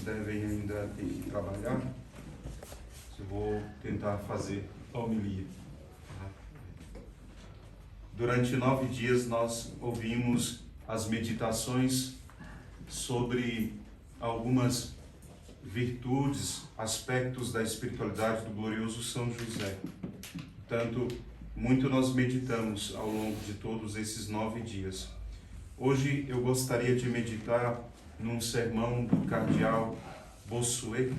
devem ainda ir trabalhar, eu vou tentar fazer a homilia. Durante 9 dias nós ouvimos as meditações sobre algumas virtudes, aspectos da espiritualidade do glorioso São José. Portanto, muito nós meditamos ao longo de todos esses 9 dias. Hoje eu gostaria de meditar num sermão do cardeal Bossuet,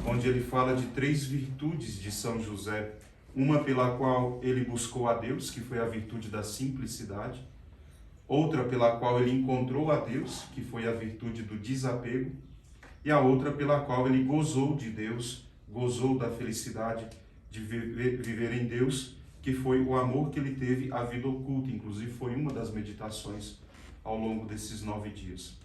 onde ele fala de 3 virtudes de São José, uma pela qual ele buscou a Deus, que foi a virtude da simplicidade, outra pela qual ele encontrou a Deus, que foi a virtude do desapego, e a outra pela qual ele gozou de Deus, gozou da felicidade de viver em Deus, que foi o amor que ele teve à vida oculta. Inclusive foi uma das meditações ao longo desses 9 dias.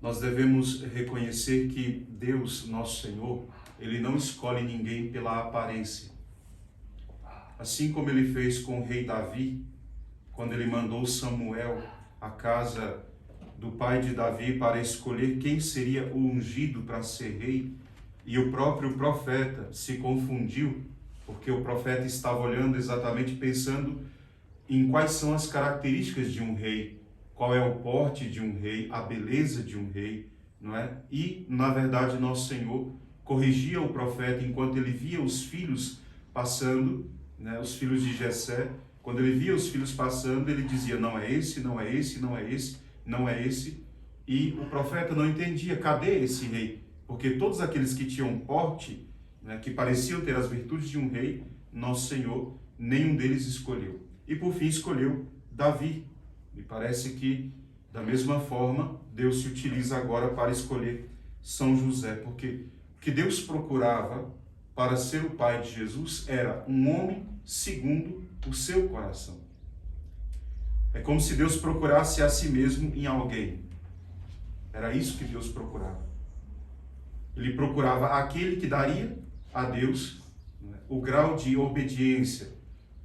Nós devemos reconhecer que Deus, nosso Senhor, Ele não escolhe ninguém pela aparência. Assim como Ele fez com o rei Davi, quando Ele mandou Samuel à casa do pai de Davi para escolher quem seria o ungido para ser rei, e o próprio profeta se confundiu, porque o profeta estava olhando exatamente pensando em quais são as características de um rei, qual é o porte de um rei, a beleza de um rei, não é? E, na verdade, nosso Senhor corrigia o profeta enquanto ele via os filhos passando, né, os filhos de Jessé. Quando ele via os filhos passando, ele dizia, não é esse, não é esse, não é esse, não é esse. E o profeta não entendia, cadê esse rei? Porque todos aqueles que tinham porte, né, que pareciam ter as virtudes de um rei, nosso Senhor, nenhum deles escolheu. E por fim escolheu Davi. Me parece que, da mesma forma, Deus se utiliza agora para escolher São José, porque o que Deus procurava para ser o pai de Jesus era um homem segundo o seu coração. É como se Deus procurasse a si mesmo em alguém. Era isso que Deus procurava. Ele procurava aquele que daria a Deus, não é, o grau de obediência,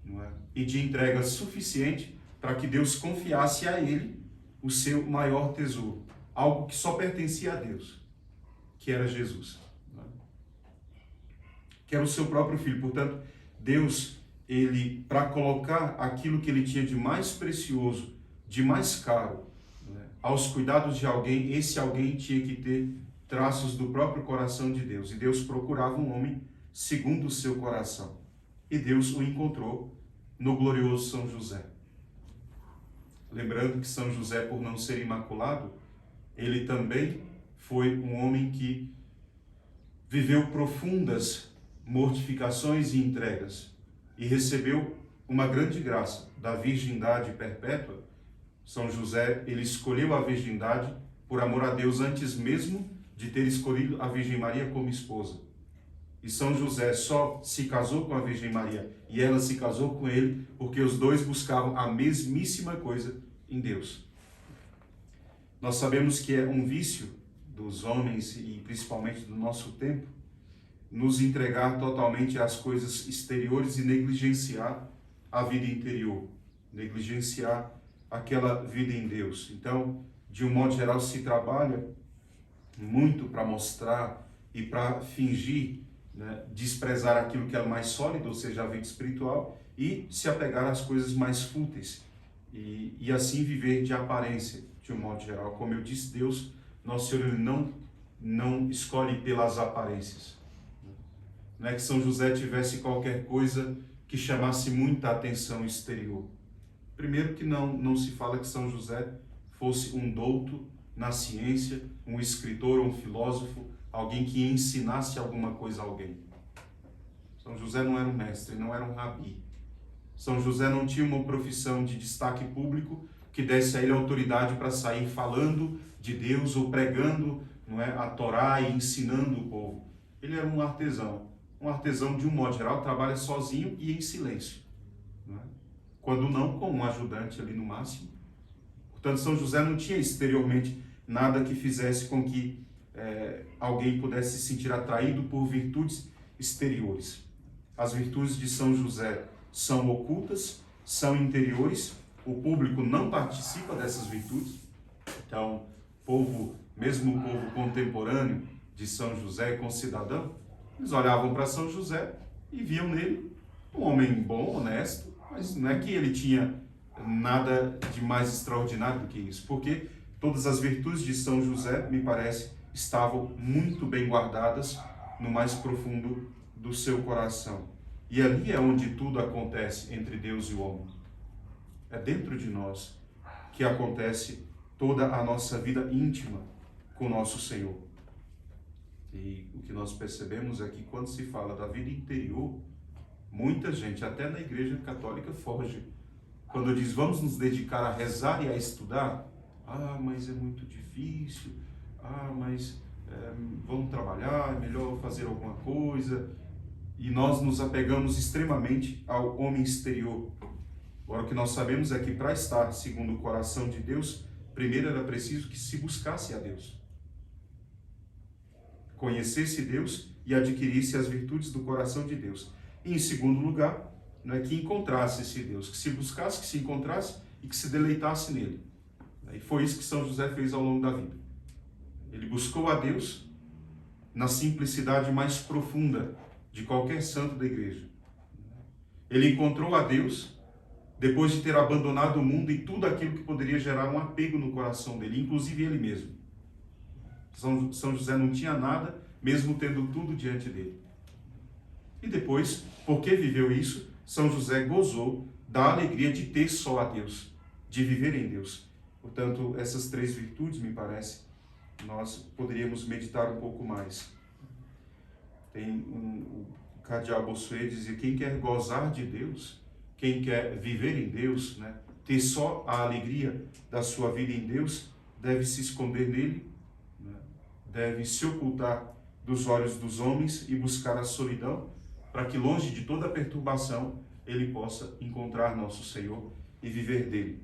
não é, e de entrega suficiente para que Deus confiasse a ele o seu maior tesouro, algo que só pertencia a Deus, que era Jesus, não é? Que era o seu próprio filho. Portanto, Deus, ele, para colocar aquilo que ele tinha de mais precioso, de mais caro, não é, aos cuidados de alguém, esse alguém tinha que ter traços do próprio coração de Deus. E Deus procurava um homem segundo o seu coração. E Deus o encontrou no glorioso São José. Lembrando que São José, por não ser imaculado, ele também foi um homem que viveu profundas mortificações e entregas e recebeu uma grande graça da virgindade perpétua. São José, ele escolheu a virgindade por amor a Deus antes mesmo de ter escolhido a Virgem Maria como esposa. E São José só se casou com a Virgem Maria e ela se casou com ele porque os dois buscavam a mesmíssima coisa em Deus. Nós sabemos que é um vício dos homens e principalmente do nosso tempo nos entregar totalmente às coisas exteriores e negligenciar a vida interior, negligenciar aquela vida em Deus. Então, de um modo geral, se trabalha muito para mostrar e para fingir, né, desprezar aquilo que é mais sólido, ou seja, a vida espiritual, e se apegar às coisas mais fúteis. E assim viver de aparência, de um modo geral. Como eu disse, Deus, nosso Senhor, ele não escolhe pelas aparências. Não é que São José tivesse qualquer coisa que chamasse muita atenção exterior. Primeiro que não se fala que São José fosse um douto na ciência, um escritor, um filósofo, alguém que ensinasse alguma coisa a alguém. São José não era um mestre, não era um rabi. São José não tinha uma profissão de destaque público que desse a ele autoridade para sair falando de Deus ou pregando, não é, a Torá e ensinando o povo. Ele era um artesão. Um artesão, de um modo geral, trabalha sozinho e em silêncio, não é? Quando não, com um ajudante ali no máximo. Portanto, São José não tinha exteriormente nada que fizesse com que alguém pudesse se sentir atraído por virtudes exteriores. As virtudes de São José são ocultas, são interiores, o público não participa dessas virtudes. Então, povo, mesmo o povo contemporâneo de São José, concidadão, eles olhavam para São José e viam nele um homem bom, honesto, mas não é que ele tinha nada de mais extraordinário do que isso, porque todas as virtudes de São José, me parece, estavam muito bem guardadas no mais profundo do seu coração. E ali é onde tudo acontece entre Deus e o homem. É dentro de nós que acontece toda a nossa vida íntima com o nosso Senhor. E o que nós percebemos é que quando se fala da vida interior, muita gente, até na Igreja Católica, foge. Quando diz, vamos nos dedicar a rezar e a estudar, mas é muito difícil, mas vamos trabalhar, é melhor fazer alguma coisa. E nós nos apegamos extremamente ao homem exterior. Agora, o que nós sabemos é que para estar segundo o coração de Deus, primeiro era preciso que se buscasse a Deus. Conhecesse Deus e adquirisse as virtudes do coração de Deus. E em segundo lugar, que encontrasse esse Deus, que se buscasse, que se encontrasse e que se deleitasse nele. E foi isso que São José fez ao longo da vida. Ele buscou a Deus na simplicidade mais profunda de qualquer santo da igreja. Ele encontrou a Deus depois de ter abandonado o mundo e tudo aquilo que poderia gerar um apego no coração dele, inclusive ele mesmo. São José não tinha nada, mesmo tendo tudo diante dele. E depois, porque viveu isso, São José gozou da alegria de ter só a Deus, de viver em Deus. Portanto, essas três virtudes, me parece, nós poderíamos meditar um pouco mais. Tem o cardeal Bossuet dizia, quem quer gozar de Deus, quem quer viver em Deus, ter só a alegria da sua vida em Deus, deve se esconder nele, deve se ocultar dos olhos dos homens e buscar a solidão, para que longe de toda perturbação ele possa encontrar nosso Senhor e viver dele.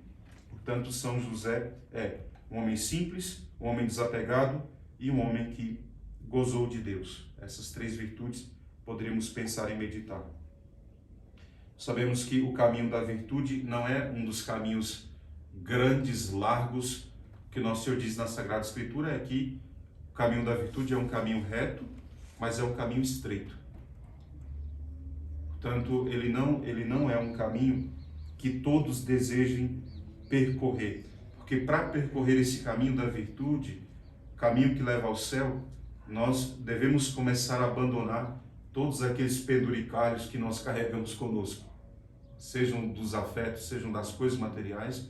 Portanto, São José é um homem simples, um homem desapegado e um homem que gozou de Deus. Essas três virtudes poderíamos pensar em meditar. Sabemos que o caminho da virtude não é um dos caminhos grandes, largos. O que nosso Senhor diz na Sagrada Escritura é que o caminho da virtude é um caminho reto, mas é um caminho estreito. Portanto, ele não é um caminho que todos desejem percorrer. Porque para percorrer esse caminho da virtude, caminho que leva ao céu, nós devemos começar a abandonar todos aqueles penduricalhos que nós carregamos conosco, sejam dos afetos, sejam das coisas materiais,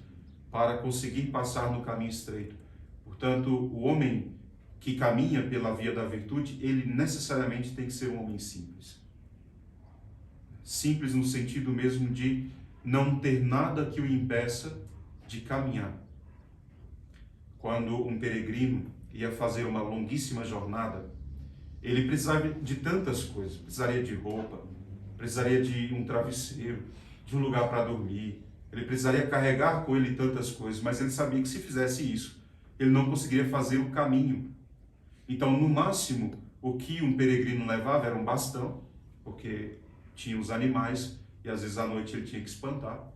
para conseguir passar no caminho estreito. Portanto, o homem que caminha pela via da virtude, ele necessariamente tem que ser um homem simples. Simples no sentido mesmo de não ter nada que o impeça de caminhar. Quando um peregrino ia fazer uma longuíssima jornada, ele precisava de tantas coisas. Precisaria de roupa, precisaria de um travesseiro, de um lugar para dormir. Ele precisaria carregar com ele tantas coisas, mas ele sabia que se fizesse isso, ele não conseguiria fazer o caminho. Então, no máximo, o que um peregrino levava era um bastão, porque tinha os animais e às vezes à noite ele tinha que espantar.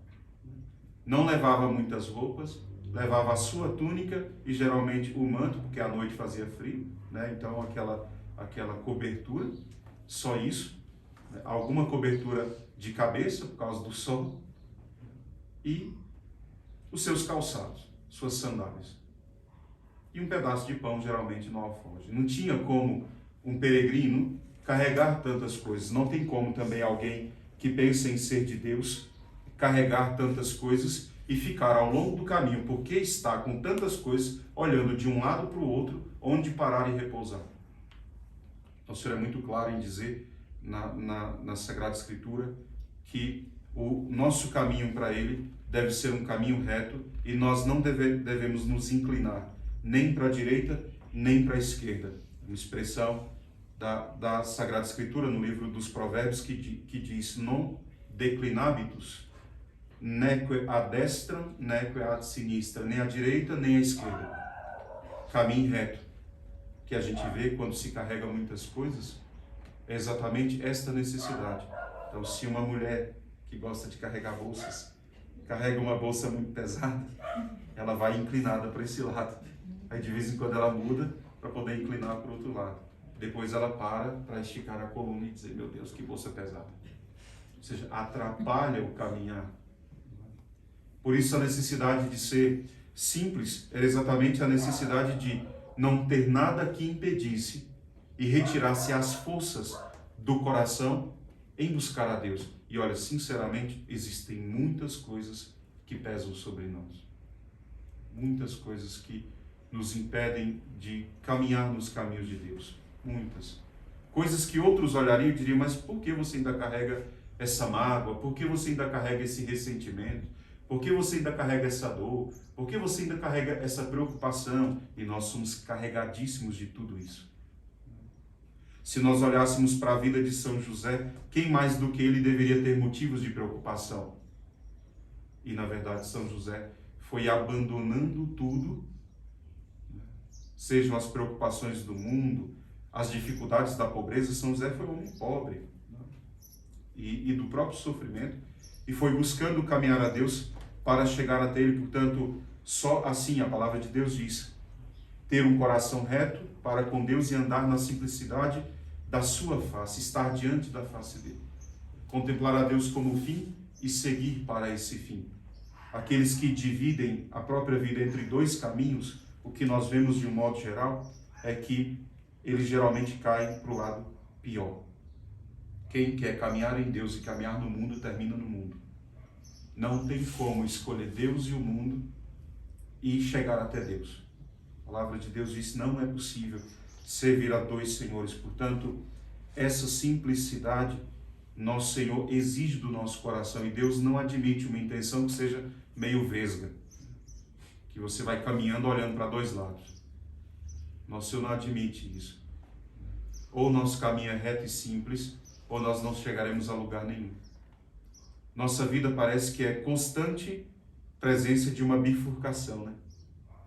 Não levava muitas roupas, levava a sua túnica e geralmente o manto, porque à noite fazia frio, então aquela cobertura, só isso, alguma cobertura de cabeça por causa do sol e os seus calçados, suas sandálias. E um pedaço de pão, geralmente, no alforje. Não tinha como um peregrino carregar tantas coisas. Não tem como também alguém que pensa em ser de Deus carregar tantas coisas e ficar ao longo do caminho, porque está com tantas coisas, olhando de um lado para o outro, onde parar e repousar. Então, o Senhor é muito claro em dizer na Sagrada Escritura que o nosso caminho para Ele deve ser um caminho reto e nós não devemos nos inclinar nem para a direita, nem para a esquerda. Uma expressão da Sagrada Escritura no livro dos Provérbios que diz non declinabitus, neque a destra, neque a sinistra, nem à direita, nem à esquerda. Caminho reto. Que a gente vê quando se carrega muitas coisas, é exatamente esta necessidade. Então, se uma mulher que gosta de carregar bolsas, carrega uma bolsa muito pesada, ela vai inclinada para esse lado. Aí de vez em quando ela muda para poder inclinar para o outro lado. Depois ela para esticar a coluna e dizer, meu Deus, que bolsa pesada. Ou seja, atrapalha o caminhar. Por isso a necessidade de ser simples era exatamente a necessidade de não ter nada que impedisse e retirasse as forças do coração em buscar a Deus. E olha, sinceramente, existem muitas coisas que pesam sobre nós. Muitas coisas que nos impedem de caminhar nos caminhos de Deus. Muitas. Coisas que outros olhariam e diriam, mas por que você ainda carrega essa mágoa? Por que você ainda carrega esse ressentimento? Por que você ainda carrega essa dor? Por que você ainda carrega essa preocupação? E nós somos carregadíssimos de tudo isso. Se nós olhássemos para a vida de São José, quem mais do que ele deveria ter motivos de preocupação? E na verdade São José foi abandonando tudo, sejam as preocupações do mundo, as dificuldades da pobreza. São José foi um homem pobre e do próprio sofrimento, e foi buscando caminhar a Deus para chegar até ele. Portanto, só assim a palavra de Deus diz, ter um coração reto para com Deus e andar na simplicidade da sua face, estar diante da face dele. Contemplar a Deus como fim e seguir para esse fim. Aqueles que dividem a própria vida entre dois caminhos, o que nós vemos de um modo geral é que eles geralmente caem para o lado pior. Quem quer caminhar em Deus e caminhar no mundo, termina no mundo. Não tem como escolher Deus e o mundo e chegar até Deus. A palavra de Deus diz, não é possível servir a dois senhores. Portanto, essa simplicidade nosso Senhor exige do nosso coração, e Deus não admite uma intenção que seja meio vesga, que você vai caminhando olhando para dois lados. Nosso Senhor não admite isso. Ou nosso caminho é reto e simples, ou nós não chegaremos a lugar nenhum. Nossa vida parece que é constante presença de uma bifurcação, né?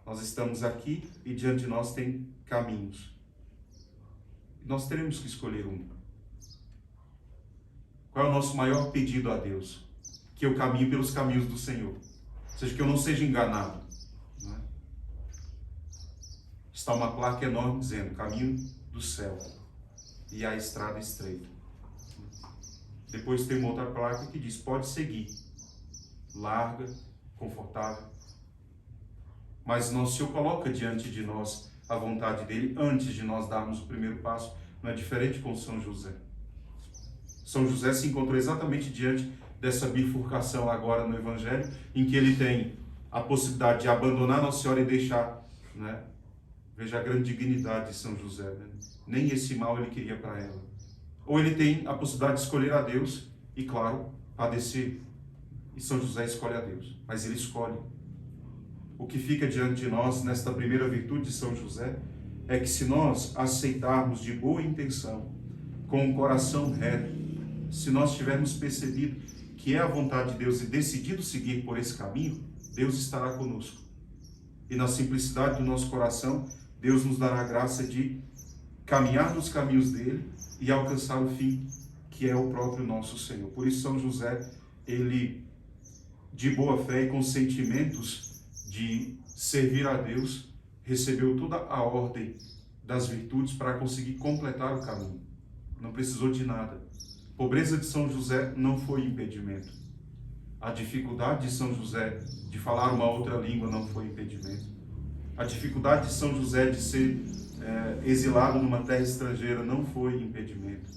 Nós estamos aqui e diante de nós tem caminhos. Nós teremos que escolher um. Qual é o nosso maior pedido a Deus? Que eu caminhe pelos caminhos do Senhor. Ou seja, que eu não seja enganado. Não é? Está uma placa enorme dizendo, caminho do céu. E a estrada estreita. Depois tem uma outra placa que diz, pode seguir. Larga, confortável. Mas nosso Senhor coloca diante de nós a vontade dele antes de nós darmos o primeiro passo. Não é diferente com São José. São José se encontrou exatamente diante dessa bifurcação agora no Evangelho, em que ele tem a possibilidade de abandonar Nossa Senhora e deixar, né? Veja a grande dignidade de São José, né? Nem esse mal ele queria para ela. Ou ele tem a possibilidade de escolher a Deus e, claro, padecer. E São José escolhe a Deus, mas ele escolhe. O que fica diante de nós nesta primeira virtude de São José é que se nós aceitarmos de boa intenção, com o coração reto, se nós tivermos percebido que é a vontade de Deus e decidido seguir por esse caminho, Deus estará conosco. E na simplicidade do nosso coração, Deus nos dará a graça de caminhar nos caminhos dele e alcançar o fim, que é o próprio nosso Senhor. Por isso São José, ele, de boa fé e com sentimentos de servir a Deus, recebeu toda a ordem das virtudes para conseguir completar o caminho. Não precisou de nada. A pobreza de São José não foi impedimento. A dificuldade de São José de falar uma outra língua não foi impedimento. A dificuldade de São José de ser exilado numa terra estrangeira não foi impedimento.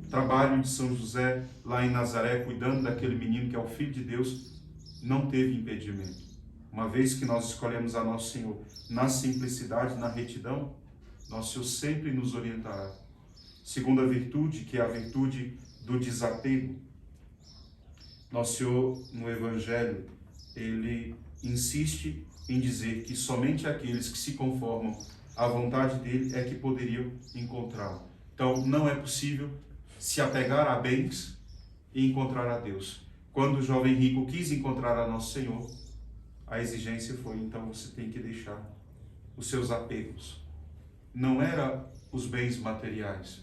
O trabalho de São José lá em Nazaré, cuidando daquele menino que é o Filho de Deus, não teve impedimento. Uma vez que nós escolhemos a Nosso Senhor na simplicidade, na retidão, Nosso Senhor sempre nos orientará. Segunda virtude, que é a virtude do desapego. Nosso Senhor, no Evangelho, ele insiste em dizer que somente aqueles que se conformam à vontade dele é que poderiam encontrá-lo. Então, não é possível se apegar a bens e encontrar a Deus. Quando o jovem rico quis encontrar a Nosso Senhor, a exigência foi, então você tem que deixar os seus apegos. Não era os bens materiais,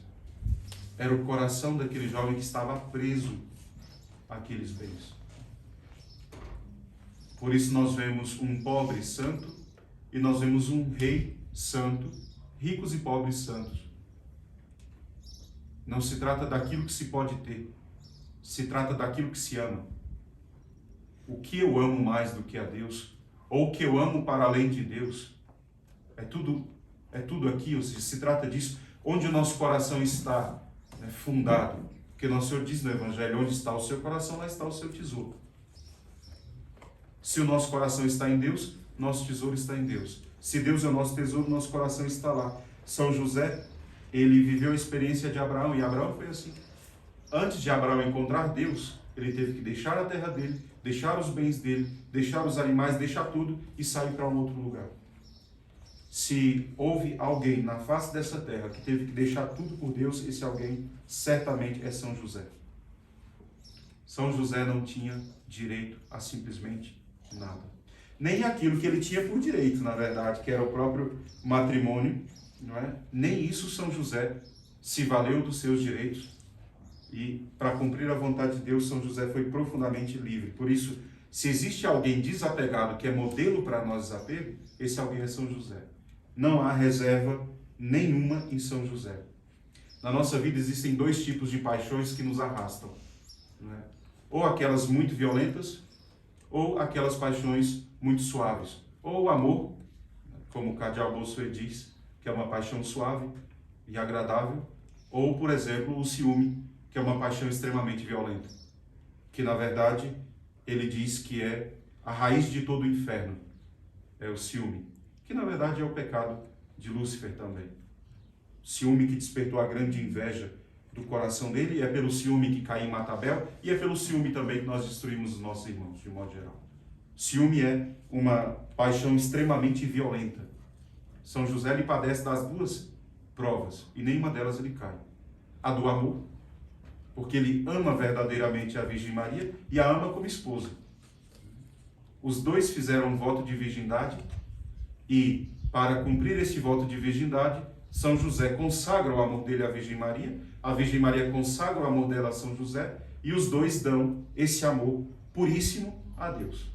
era o coração daquele jovem que estava preso àqueles bens. Por isso nós vemos um pobre santo e nós vemos um rei santo, ricos e pobres santos. Não se trata daquilo que se pode ter, se trata daquilo que se ama. O que eu amo mais do que a Deus, ou o que eu amo para além de Deus, é tudo aqui, ou seja, se trata disso, onde o nosso coração está, né, fundado. Porque nosso Senhor diz no Evangelho, onde está o seu coração, lá está o seu tesouro. Se o nosso coração está em Deus, nosso tesouro está em Deus. Se Deus é o nosso tesouro, nosso coração está lá. São José, ele viveu a experiência de Abraão, e Abraão foi assim. Antes de Abraão encontrar Deus, ele teve que deixar a terra dele, deixar os bens dele, deixar os animais, deixar tudo e sair para um outro lugar. Se houve alguém na face dessa terra que teve que deixar tudo por Deus, esse alguém certamente é São José. São José não tinha direito a simplesmente nada. Nem aquilo que ele tinha por direito, na verdade, que era o próprio matrimônio, não é? Nem isso São José se valeu dos seus direitos. E para cumprir a vontade de Deus, São José foi profundamente livre. Por isso, se existe alguém desapegado que é modelo para nós desapego, esse alguém é São José. Não há reserva nenhuma em São José. Na nossa vida existem dois tipos de paixões que nos arrastam, não é? Ou aquelas muito violentas, ou aquelas paixões muito suaves. Ou o amor, como o cardeal Bossuet diz, que é uma paixão suave e agradável. Ou, por exemplo, o ciúme, que é uma paixão extremamente violenta. Que, na verdade, ele diz que é a raiz de todo o inferno. É o ciúme. Que, na verdade, é o pecado de Lúcifer também. Ciúme que despertou a grande inveja do coração dele, e é pelo ciúme que Caim mata Abel, e é pelo ciúme também que nós destruímos os nossos irmãos, de modo geral. Ciúme é uma paixão extremamente violenta. São José lhe padece das duas provas, e nenhuma delas ele cai. A do amor, porque ele ama verdadeiramente a Virgem Maria e a ama como esposa. Os dois fizeram um voto de virgindade, e para cumprir esse voto de virgindade, São José consagra o amor dele à Virgem Maria, a Virgem Maria consagra o amor dela a São José, e os dois dão esse amor puríssimo a Deus.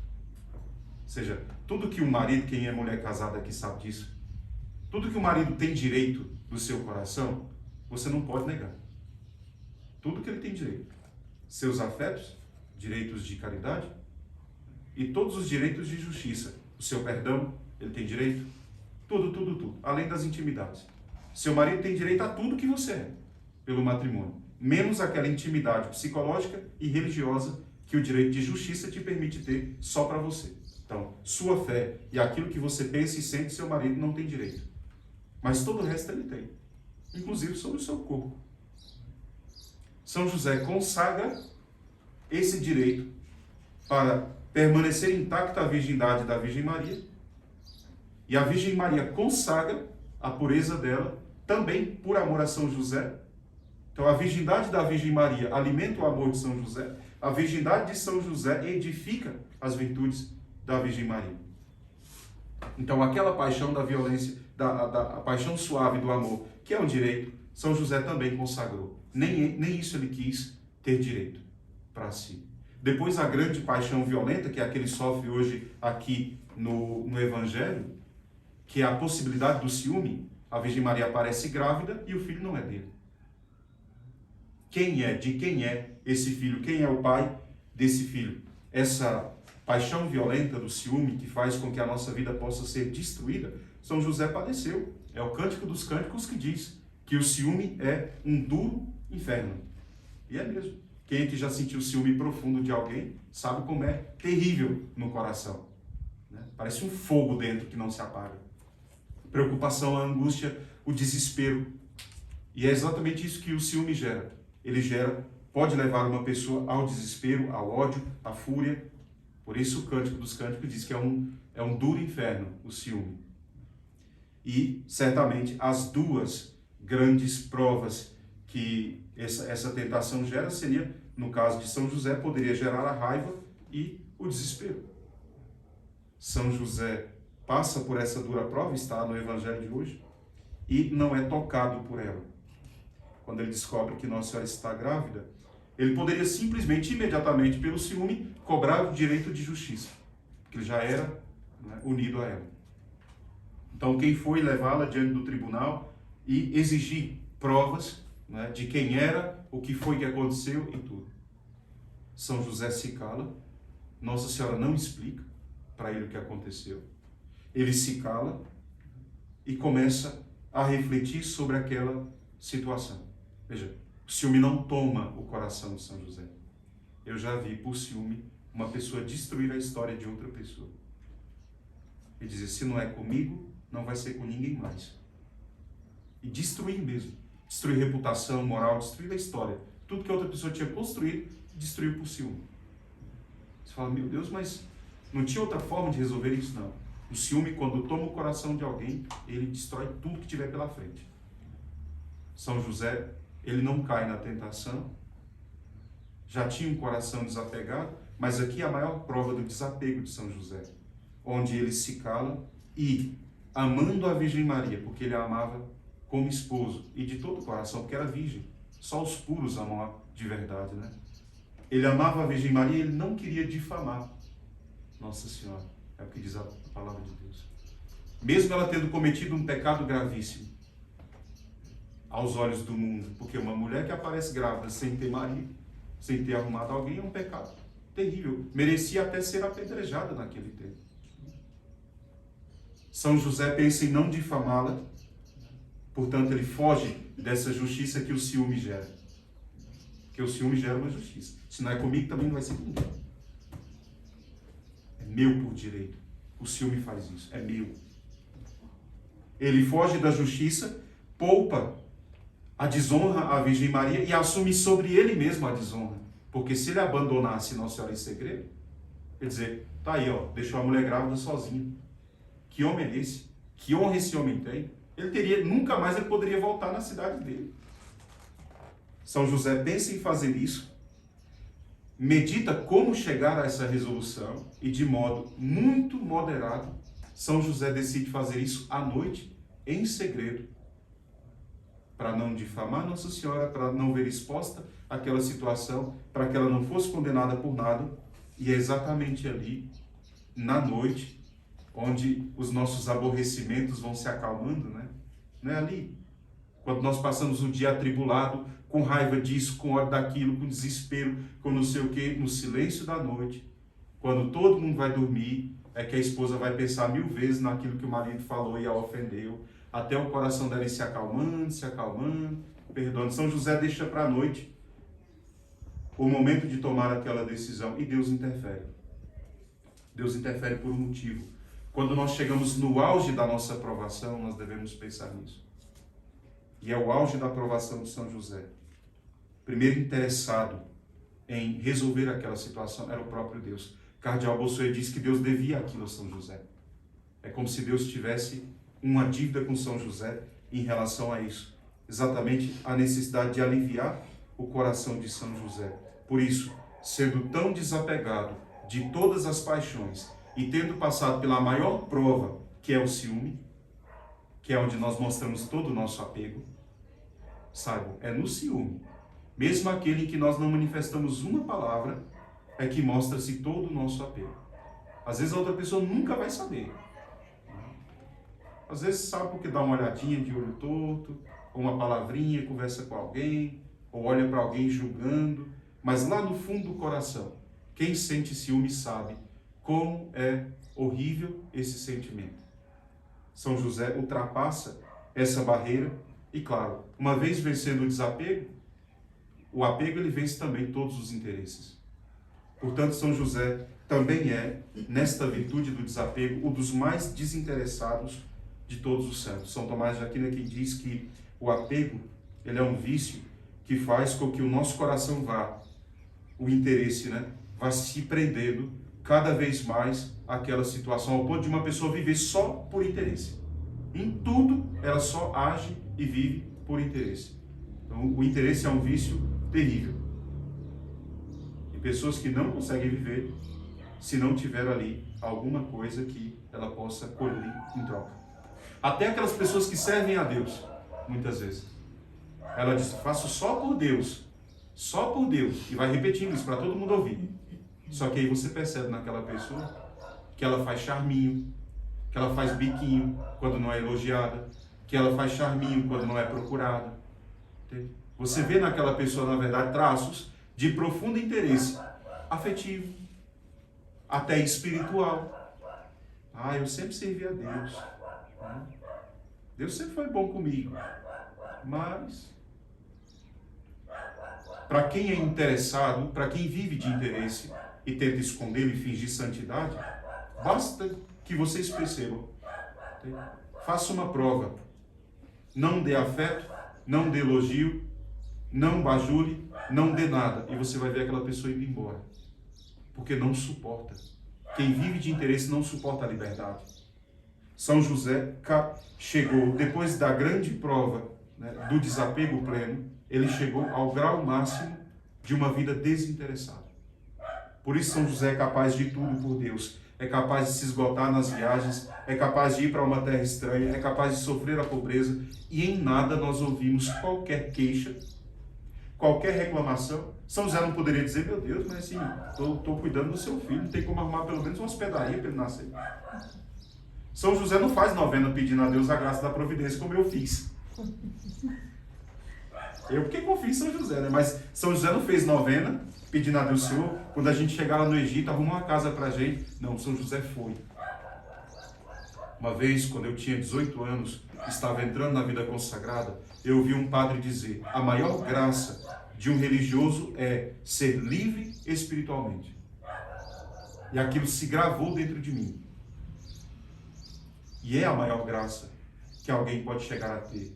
Ou seja, tudo que o marido, quem é mulher casada aqui sabe disso, tudo que o marido tem direito do seu coração, você não pode negar. Tudo que ele tem direito. Seus afetos, direitos de caridade, e todos os direitos de justiça. O seu perdão, ele tem direito. Tudo. Além das intimidades. Seu marido tem direito a tudo que você é, pelo matrimônio. Menos aquela intimidade psicológica e religiosa que o direito de justiça te permite ter só para você. Então, sua fé e aquilo que você pensa e sente, seu marido não tem direito. Mas todo o resto ele tem. Inclusive sobre o seu corpo. São José consagra esse direito para permanecer intacta a virgindade da Virgem Maria, e a Virgem Maria consagra a pureza dela também por amor a São José. Então a virgindade da Virgem Maria alimenta o amor de São José, a virgindade de São José edifica as virtudes da Virgem Maria. Então aquela paixão da violência, a paixão suave do amor, que é um direito, São José também consagrou. Nem isso ele quis ter direito para si. Depois a grande paixão violenta, que é a que ele sofre hoje aqui no Evangelho, que é a possibilidade do ciúme. A Virgem Maria aparece grávida e o filho não é dele. De quem é esse filho? Quem é o pai desse filho? Essa paixão violenta do ciúme que faz com que a nossa vida possa ser destruída, São José padeceu. É o Cântico dos Cânticos que diz que o ciúme é um duro inferno. E é mesmo. Quem é que já sentiu ciúme profundo de alguém sabe como é terrível no coração. Né? Parece um fogo dentro que não se apaga. Preocupação, a angústia, o desespero. E é exatamente isso que o ciúme gera. Ele pode levar uma pessoa ao desespero, ao ódio, à fúria. Por isso o Cântico dos Cânticos diz que é um duro inferno o ciúme. E certamente as duas grandes provas que essa tentação gera seria, no caso de São José, poderia gerar a raiva e o desespero. São José passa por essa dura prova, está no Evangelho de hoje, e não é tocado por ela. Quando ele descobre que Nossa Senhora está grávida, ele poderia simplesmente, imediatamente, pelo ciúme, cobrar o direito de justiça, porque ele já era, né, unido a ela. Então, quem foi levá-la diante do tribunal e exigir provas, né, de quem era, o que foi que aconteceu e tudo. São José se cala, Nossa Senhora não explica para ele o que aconteceu. Ele se cala e começa a refletir sobre aquela situação. Veja, o ciúme não toma o coração de São José. Eu já vi, por ciúme, uma pessoa destruir a história de outra pessoa. E dizer, se não é comigo, não vai ser com ninguém mais. E destruir mesmo. Destruir reputação, moral, destruir a história. Tudo que a outra pessoa tinha construído, destruiu por ciúme. Você fala, meu Deus, mas não tinha outra forma de resolver isso? Não. O ciúme, quando toma o coração de alguém, ele destrói tudo que tiver pela frente. São José, ele não cai na tentação, já tinha um coração desapegado, mas aqui é a maior prova do desapego de São José, onde ele se cala e, amando a Virgem Maria, porque ele a amava como esposo, e de todo o coração, porque era virgem, só os puros amam de verdade, né? Ele amava a Virgem Maria e ele não queria difamar Nossa Senhora, é o que diz a palavra de Deus. Mesmo ela tendo cometido um pecado gravíssimo, aos olhos do mundo, porque uma mulher que aparece grávida sem ter marido, sem ter arrumado alguém, é um pecado terrível. Merecia até ser apedrejada naquele tempo. São José pensa em não difamá-la, portanto ele foge dessa justiça que o ciúme gera. Porque o ciúme gera uma justiça. Se não é comigo, também não vai ser com ninguém. É meu por direito. O ciúme faz isso, é meu. Ele foge da justiça, poupa a desonra à Virgem Maria e assume sobre ele mesmo a desonra. Porque se ele abandonasse Nossa Senhora em segredo, quer dizer, tá aí, ó, deixou a mulher grávida sozinha. Que homem é esse? Que honra esse homem tem? Nunca mais ele poderia voltar na cidade dele. São José pensa em fazer isso, medita como chegar a essa resolução e de modo muito moderado, São José decide fazer isso à noite, em segredo, para não difamar Nossa Senhora, para não ver exposta aquela situação, para que ela não fosse condenada por nada. E é exatamente ali, na noite, onde os nossos aborrecimentos vão se acalmando, né? Não é ali? Quando nós passamos o dia atribulado, com raiva disso, com ódio daquilo, com desespero, com não sei o quê, no silêncio da noite, quando todo mundo vai dormir, é que a esposa vai pensar 1000 vezes naquilo que o marido falou e a ofendeu, até o coração dela ir se acalmando, perdoando. São José deixa para a noite o momento de tomar aquela decisão e Deus interfere. Deus interfere por um motivo. Quando nós chegamos no auge da nossa aprovação, nós devemos pensar nisso. E é o auge da aprovação de São José. Primeiro interessado em resolver aquela situação era o próprio Deus. Cardeal Bossuet diz que Deus devia aquilo a São José. É como se Deus tivesse uma dívida com São José em relação a isso. Exatamente a necessidade de aliviar o coração de São José. Por isso, sendo tão desapegado de todas as paixões e tendo passado pela maior prova, que é o ciúme, que é onde nós mostramos todo o nosso apego, saibam, é no ciúme, mesmo aquele em que nós não manifestamos uma palavra, é que mostra-se todo o nosso apego. Às vezes a outra pessoa nunca vai saber. Às vezes sabe porque dá uma olhadinha de olho torto, ou uma palavrinha, conversa com alguém, ou olha para alguém julgando, mas lá no fundo do coração, quem sente ciúme sabe como é horrível esse sentimento. São José ultrapassa essa barreira e, claro, uma vez vencendo o desapego, o apego ele vence também todos os interesses. Portanto, São José também é, nesta virtude do desapego, um dos mais desinteressados de todos os santos. São Tomás de Aquino que diz que o apego ele é um vício que faz com que o nosso coração vá, o interesse, né, vá se prendendo cada vez mais àquela situação, ao ponto de uma pessoa viver só por interesse. Em tudo, ela só age e vive por interesse. Então, o interesse é um vício terrível. E pessoas que não conseguem viver se não tiver ali alguma coisa que ela possa colher em troca. Até aquelas pessoas que servem a Deus, muitas vezes. Ela diz, faço só por Deus, e vai repetindo isso para todo mundo ouvir. Só que aí você percebe naquela pessoa que ela faz charminho, que ela faz biquinho quando não é elogiada, que ela faz charminho quando não é procurada. Entende? Você vê naquela pessoa, na verdade, traços de profundo interesse afetivo, até espiritual. Ah, eu sempre servi a Deus. Deus sempre foi bom comigo. Mas, para quem é interessado, para quem vive de interesse e tenta escondê-lo e fingir santidade, basta que vocês percebam. Faça uma prova. Não dê afeto, não dê elogio, não bajule, não dê nada. E você vai ver aquela pessoa indo embora. Porque não suporta. Quem vive de interesse não suporta a liberdade. São José chegou, depois da grande prova, né, do desapego pleno, ele chegou ao grau máximo de uma vida desinteressada. Por isso São José é capaz de tudo por Deus. É capaz de se esgotar nas viagens, é capaz de ir para uma terra estranha, é capaz de sofrer a pobreza, e em nada nós ouvimos qualquer queixa, qualquer reclamação. São José não poderia dizer, meu Deus, mas assim, estou cuidando do seu filho, não tem como arrumar pelo menos uma hospedaria para ele nascer. São José não faz novena pedindo a Deus a graça da providência, como eu fiz. Eu porque confio em São José, né? Mas São José não fez novena pedindo a Deus, Senhor, quando a gente chegar lá no Egito, arruma uma casa pra gente. Não, São José foi. Uma vez, quando eu tinha 18 anos, estava entrando na vida consagrada, eu ouvi um padre dizer, a maior graça de um religioso é ser livre espiritualmente. E aquilo se gravou dentro de mim. E é a maior graça que alguém pode chegar a ter.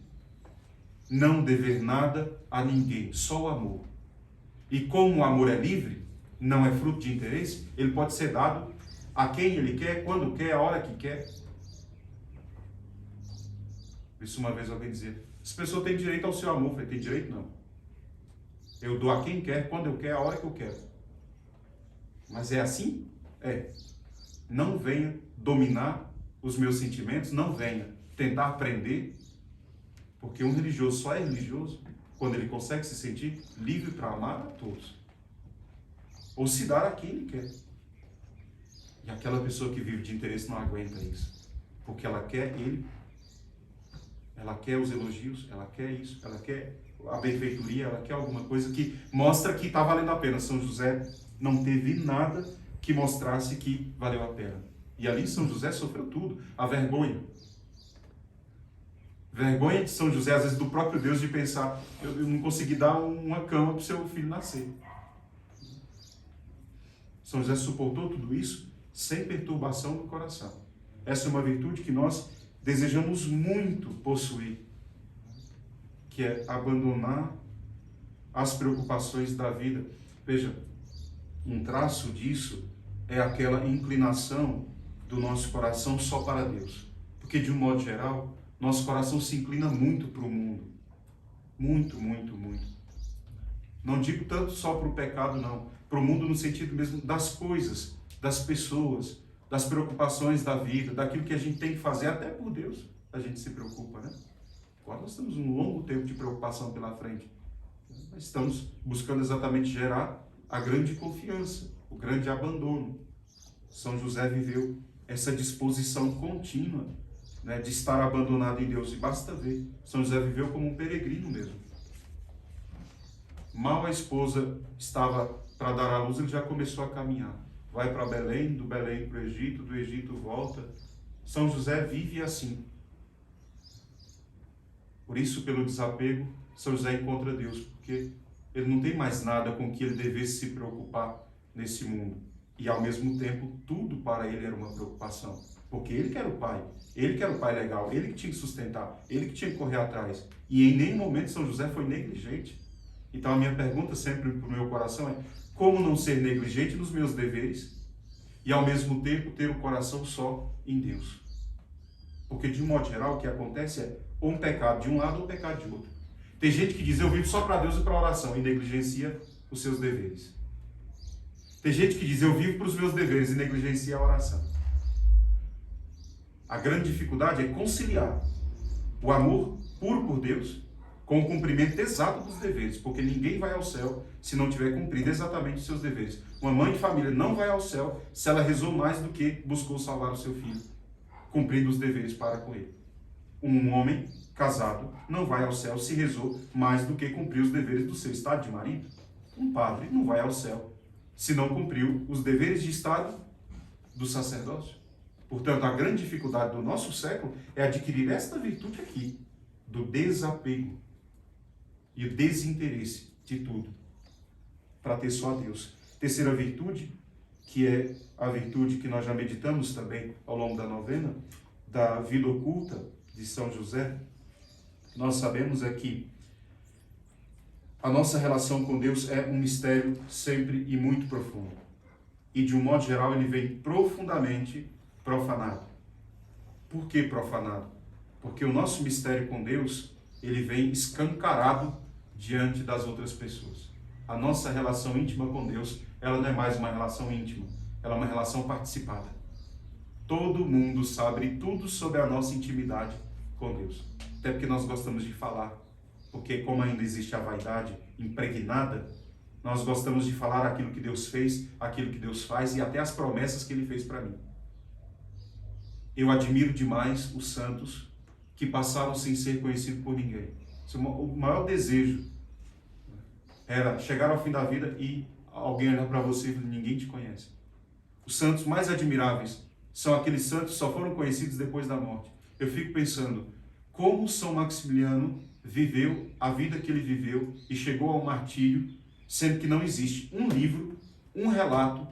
Não dever nada a ninguém, só o amor. E como o amor é livre, não é fruto de interesse, ele pode ser dado a quem ele quer, quando quer, a hora que quer. Isso uma vez alguém dizia, essa pessoa tem direito ao seu amor. Eu falei, tem direito não. Eu dou a quem quer, quando eu quero, a hora que eu quero. Mas é assim? É. Não venha dominar os meus sentimentos, não venha tentar prender, porque um religioso só é religioso quando ele consegue se sentir livre para amar a todos, ou se dar a quem ele quer. E aquela pessoa que vive de interesse não aguenta isso, porque ela quer ele, ela quer os elogios, ela quer isso, ela quer a benfeitoria, ela quer alguma coisa que mostra que está valendo a pena. São José não teve nada que mostrasse que valeu a pena. E ali São José sofreu tudo, a vergonha. Vergonha de São José, às vezes do próprio Deus, de pensar, eu não consegui dar uma cama para o seu filho nascer. São José suportou tudo isso sem perturbação do coração. Essa é uma virtude que nós desejamos muito possuir, que é abandonar as preocupações da vida. Veja, um traço disso é aquela inclinação do nosso coração só para Deus. Porque, de um modo geral, nosso coração se inclina muito para o mundo. Muito, muito, muito. Não digo tanto só para o pecado, não. Para o mundo no sentido mesmo das coisas, das pessoas, das preocupações da vida, daquilo que a gente tem que fazer, até por Deus a gente se preocupa, né? Agora nós temos um longo tempo de preocupação pela frente. Mas estamos buscando exatamente gerar a grande confiança, o grande abandono. São José viveu essa disposição contínua, né, de estar abandonado em Deus. E basta ver, São José viveu como um peregrino mesmo. Mal a esposa estava para dar à luz, ele já começou a caminhar. Vai para Belém, do Belém para o Egito, do Egito volta. São José vive assim. Por isso, pelo desapego, São José encontra Deus, porque ele não tem mais nada com que ele devesse se preocupar nesse mundo. E, ao mesmo tempo, tudo para ele era uma preocupação. Porque ele que era o pai legal, ele que tinha que sustentar, ele que tinha que correr atrás. E em nenhum momento São José foi negligente. Então a minha pergunta sempre para o meu coração é, como não ser negligente nos meus deveres e ao mesmo tempo ter o coração só em Deus? Porque de um modo geral o que acontece é ou um pecado de um lado ou um pecado de outro. Tem gente que diz eu vivo só para Deus e para a oração e negligencia os seus deveres. Tem gente que diz eu vivo para os meus deveres e negligencia a oração. A grande dificuldade é conciliar o amor puro por Deus com o cumprimento exato dos deveres, porque ninguém vai ao céu se não tiver cumprido exatamente os seus deveres. Uma mãe de família não vai ao céu se ela rezou mais do que buscou salvar o seu filho. cumprindo os deveres para com ele. Um homem casado não vai ao céu se rezou mais do que cumpriu os deveres do seu estado de marido. Um padre não vai ao céu se não cumpriu os deveres de estado do sacerdócio. Portanto, a grande dificuldade do nosso século é adquirir esta virtude aqui, do desapego e o desinteresse de tudo, para ter só a Deus. Terceira virtude, que é a virtude que nós já meditamos também ao longo da novena, da vida oculta de São José, nós sabemos é que a nossa relação com Deus é um mistério sempre e muito profundo. E de um modo geral ele vem profundamente profanado. Por que profanado? Porque o nosso mistério com Deus, ele vem escancarado diante das outras pessoas. A nossa relação íntima com Deus, ela não é mais uma relação íntima, ela é uma relação participada. Todo mundo sabe tudo sobre a nossa intimidade com Deus. Até porque nós gostamos de falar, porque como ainda existe a vaidade impregnada, nós gostamos de falar aquilo que Deus fez, aquilo que Deus faz e até as promessas que Ele fez para mim. Eu admiro demais os santos que passaram sem ser conhecidos por ninguém. O maior desejo era chegar ao fim da vida e alguém olhar para você e falar, ninguém te conhece. Os santos mais admiráveis são aqueles santos que só foram conhecidos depois da morte. Eu fico pensando, como São Maximiliano viveu a vida que ele viveu e chegou ao martírio, sendo que não existe um livro, um relato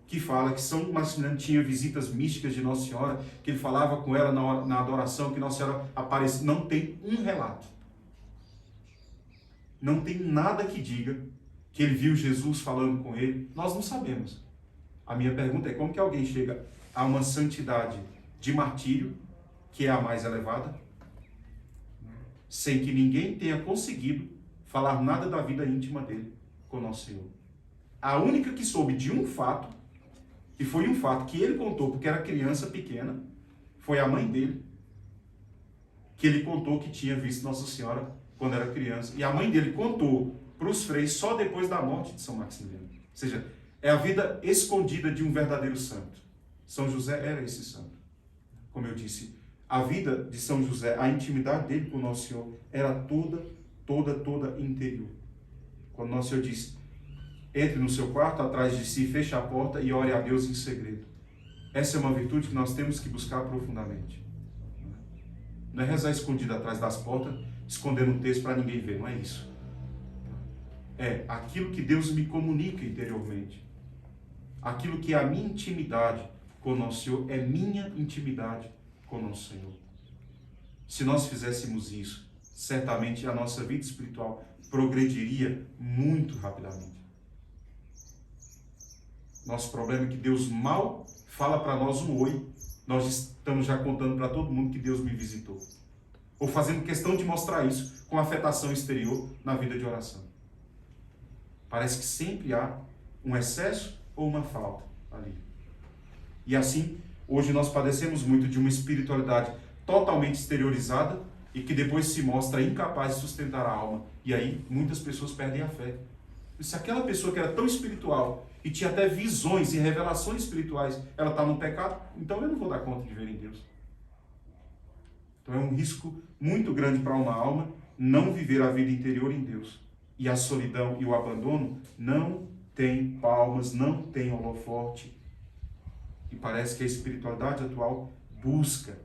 que fala que São Maximiliano tinha visitas místicas de Nossa Senhora, que ele falava com ela na adoração, que Nossa Senhora aparecia. Não tem um relato. Não tem nada que diga que ele viu Jesus falando com ele. Nós não sabemos. A minha pergunta é como que alguém chega a uma santidade de martírio, que é a mais elevada, sem que ninguém tenha conseguido falar nada da vida íntima dele com Nosso Senhor. A única que soube de um fato, e foi um fato que ele contou porque era criança pequena, foi a mãe dele, que ele contou que tinha visto Nossa Senhora quando era criança. E a mãe dele contou para os freis só depois da morte de São Maximiliano. Ou seja, é a vida escondida de um verdadeiro santo. São José era esse santo. Como eu disse, a vida de São José, a intimidade dele com Nosso Senhor era toda interior. Quando Nosso Senhor disse, entre no seu quarto, atrás de si, feche a porta e ore a Deus em segredo. Essa é uma virtude que nós temos que buscar profundamente. Não é rezar escondido atrás das portas, escondendo um texto para ninguém ver, não é isso. É aquilo que Deus me comunica interiormente. Aquilo que é a minha intimidade com Nosso Senhor é minha intimidade com Nosso Senhor. Se nós fizéssemos isso, certamente a nossa vida espiritual progrediria muito rapidamente. Nosso problema é que Deus mal fala para nós um oi, nós estamos já contando para todo mundo que Deus me visitou. Ou fazendo questão de mostrar isso com afetação exterior na vida de oração. Parece que sempre há um excesso ou uma falta ali. E assim, hoje nós padecemos muito de uma espiritualidade totalmente exteriorizada e que depois se mostra incapaz de sustentar a alma. E aí, muitas pessoas perdem a fé. E se aquela pessoa que era tão espiritual e tinha até visões e revelações espirituais, ela está no pecado, então eu não vou dar conta de ver em Deus. Então é um risco muito grande para uma alma não viver a vida interior em Deus. E a solidão e o abandono não tem palmas, não tem holofote. E parece que a espiritualidade atual busca,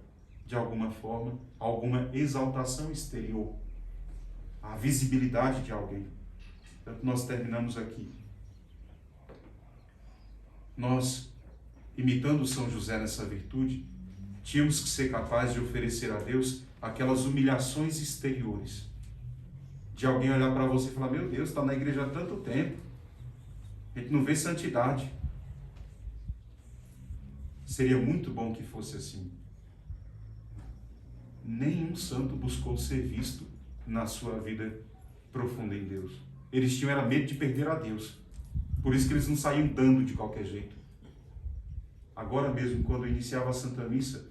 de alguma forma, alguma exaltação exterior. A visibilidade de alguém. Portanto, nós terminamos aqui. Nós, imitando São José nessa virtude, tínhamos que ser capazes de oferecer a Deus aquelas humilhações exteriores. De alguém olhar para você e falar, meu Deus, está na igreja há tanto tempo, a gente não vê santidade. Seria muito bom que fosse assim. Nenhum santo buscou ser visto na sua vida profunda em Deus. Eles tinham era medo de perder a Deus. Por isso que eles não saíam dando de qualquer jeito. Agora mesmo, quando eu iniciava a Santa Missa,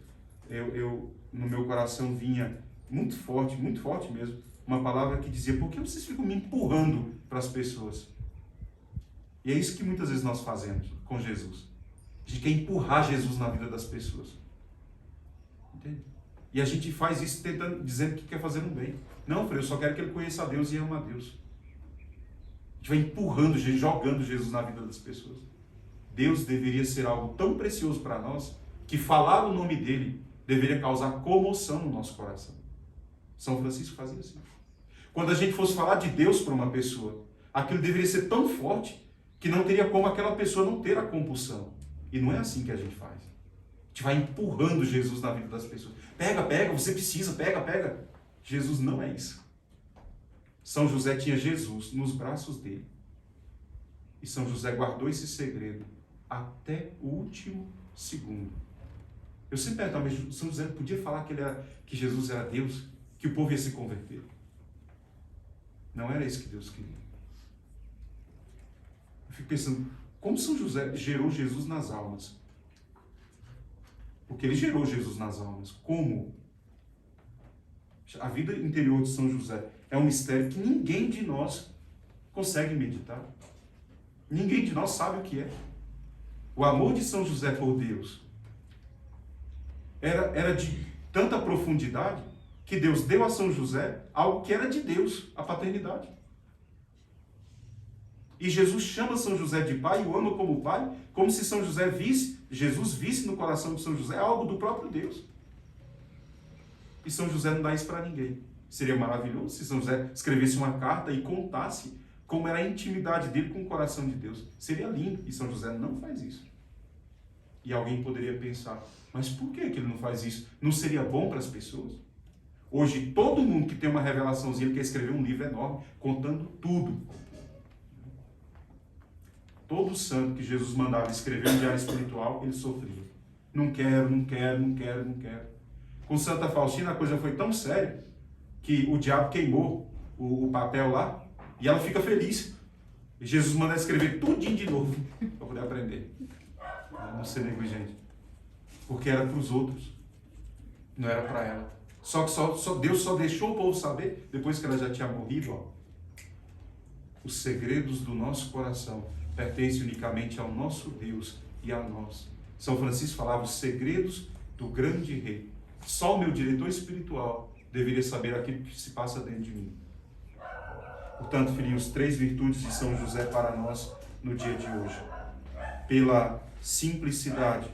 no meu coração vinha muito forte mesmo, uma palavra que dizia, por que vocês ficam me empurrando para as pessoas? E é isso que muitas vezes nós fazemos com Jesus. A gente quer empurrar Jesus na vida das pessoas. Entende? E a gente faz isso dizendo que quer fazer um bem. Não, Frei, eu só quero que ele conheça a Deus e ama a Deus. A gente vai empurrando, jogando Jesus na vida das pessoas. Deus deveria ser algo tão precioso para nós que falar o nome dele deveria causar comoção no nosso coração. São Francisco fazia assim. Quando a gente fosse falar de Deus para uma pessoa, aquilo deveria ser tão forte que não teria como aquela pessoa não ter a compulsão. E não é assim que a gente faz. A gente vai empurrando Jesus na vida das pessoas. Pega, pega, você precisa, pega, pega. Jesus não é isso. São José tinha Jesus nos braços dele. E São José guardou esse segredo até o último segundo. Eu sempre pergunto, mas São José podia falar que Jesus era Deus, que o povo ia se converter. Não era isso que Deus queria. Eu fico pensando, como São José gerou Jesus nas almas? Porque ele gerou Jesus nas almas. Como? A vida interior de São José é um mistério que ninguém de nós consegue meditar. Ninguém de nós sabe o que é. O amor de São José por Deus era de tanta profundidade que Deus deu a São José algo que era de Deus, a paternidade. E Jesus chama São José de pai e o ama como pai, como se São José Jesus visse no coração de São José algo do próprio Deus. E São José não dá isso para ninguém. Seria maravilhoso se São José escrevesse uma carta e contasse como era a intimidade dele com o coração de Deus. Seria lindo. E São José não faz isso. E alguém poderia pensar, mas por que ele não faz isso? Não seria bom para as pessoas? Hoje, todo mundo que tem uma revelaçãozinha quer escrever um livro enorme, contando tudo. Todo santo que Jesus mandava escrever um diário espiritual, ele sofria. Não quero, não quero, não quero, não quero. Com Santa Faustina a coisa foi tão séria que o diabo queimou o papel lá e ela fica feliz. E Jesus manda escrever tudinho de novo para poder aprender. Não ser negligente. Porque era para os outros. Não era para ela. Só que Deus só deixou o povo saber depois que ela já tinha morrido. Ó. Os segredos do nosso coração pertencem unicamente ao nosso Deus e a nós. São Francisco falava os segredos do grande rei. Só o meu diretor espiritual deveria saber aquilo que se passa dentro de mim. Portanto, filhinhos, 3 virtudes de São José para nós no dia de hoje. Pela simplicidade,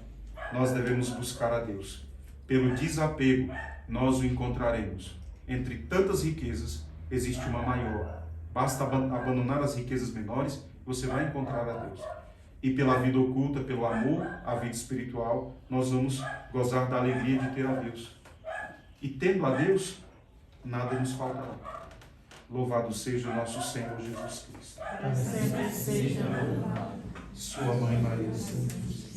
nós devemos buscar a Deus. Pelo desapego, nós o encontraremos. Entre tantas riquezas, existe uma maior. Basta abandonar as riquezas menores, você vai encontrar a Deus. E pela vida oculta, pelo amor à vida espiritual, nós vamos gozar da alegria de ter a Deus. E tendo a Deus, nada nos faltará. Louvado seja o nosso Senhor Jesus Cristo. Para sempre seja louvado. Sua Mãe Maria Santíssima.